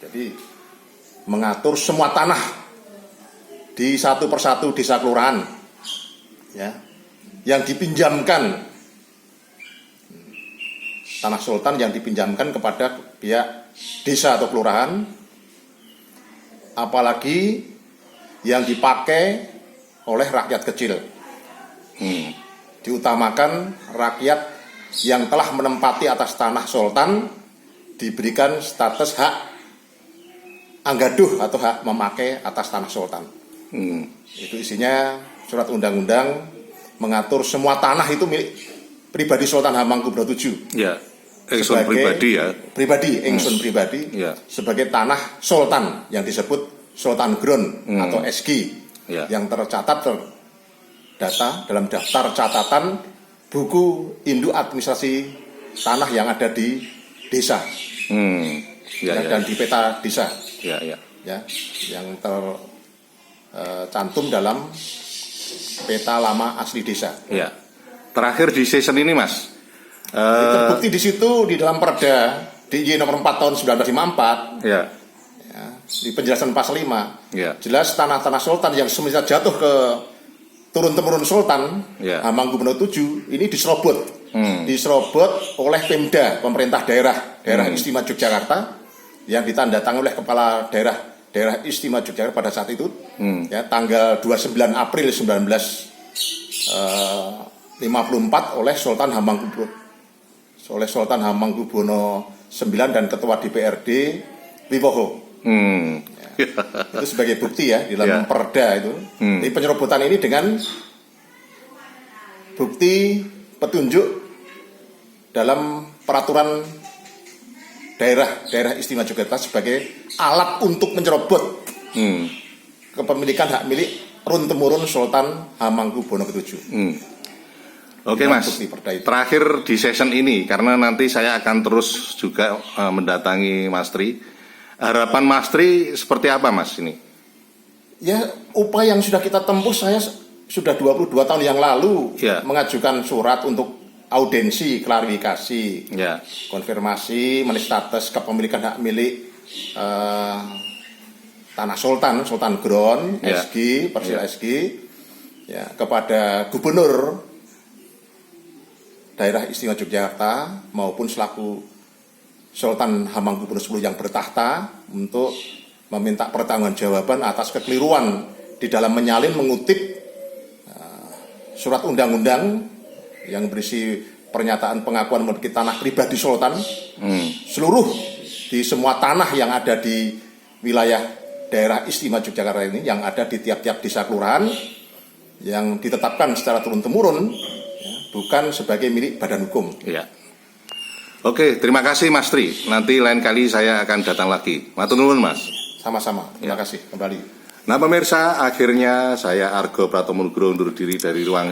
Jadi mengatur semua tanah di satu persatu desa kelurahan, ya, yang dipinjamkan, tanah sultan yang dipinjamkan kepada pihak desa atau kelurahan, apalagi yang dipakai oleh rakyat kecil. Diutamakan rakyat yang telah menempati atas tanah sultan diberikan status hak anggaduh atau hak memakai atas tanah sultan. Itu isinya surat undang-undang mengatur semua tanah itu milik pribadi Sultan Hamengkubuwono VII. Ya, ingsun pribadi ya. Pribadi, ingsun pribadi. Ya. Sebagai tanah sultan yang disebut Sultan Ground atau SG. Ya. Yang tercatat terdata dalam daftar catatan buku induk administrasi tanah yang ada di desa. Dan di peta desa. Ya, yang tercantum dalam peta lama asli desa. Ya. Terakhir di season ini, Mas. Terbukti di situ di dalam Perda DIY nomor 4 tahun 1954. Ya, di penjelasan pasal 5. Ya. Jelas tanah-tanah sultan yang semestinya jatuh ke turun-temurun Sultan Hamengkubuwono VII ini diserobot. Diserobot oleh Pemda, pemerintah daerah Istimewa Yogyakarta, yang ditandatangani oleh kepala daerah Istimewa Yogyakarta pada saat itu, ya, tanggal 29 April 1954 oleh Sultan Hamengkubuwono IX dan Ketua DPRD Wiwoho. Itu sebagai bukti ya di dalam Perda itu. Jadi penyerobotan ini dengan bukti petunjuk dalam peraturan daerah Istimewa Yogyakarta sebagai alat untuk menyerobot kepemilikan hak milik turun-temurun Sultan Hamengkubuwono VII. Oke, Mas, terakhir di season ini, karena nanti saya akan terus juga mendatangi Mas Tri. Harapan Mas Tri seperti apa, Mas, ini? Ya, upaya yang sudah kita tempuh, saya sudah 22 tahun yang lalu mengajukan surat untuk audensi, klarifikasi, konfirmasi mengenai status kepemilikan hak milik tanah Sultan Ground, SG, Persil SG, ya, kepada Gubernur Daerah Istimewa Yogyakarta maupun selaku Sultan Hamengkubuwono X yang bertahta untuk meminta pertanggungjawaban atas kekeliruan di dalam menyalin mengutip surat undang-undang yang berisi pernyataan pengakuan memiliki tanah pribadi Sultan seluruh di semua tanah yang ada di wilayah daerah Istimewa Yogyakarta ini, yang ada di tiap-tiap desa kelurahan yang ditetapkan secara turun-temurun, ya, bukan sebagai milik badan hukum. Ya. Oke, terima kasih Mas Tri. Nanti lain kali saya akan datang lagi. Matur nuwun, Mas. Sama-sama. Terima kasih kembali. Nah, pemirsa, akhirnya saya Argo Pratomo Nugroho undur diri dari ruang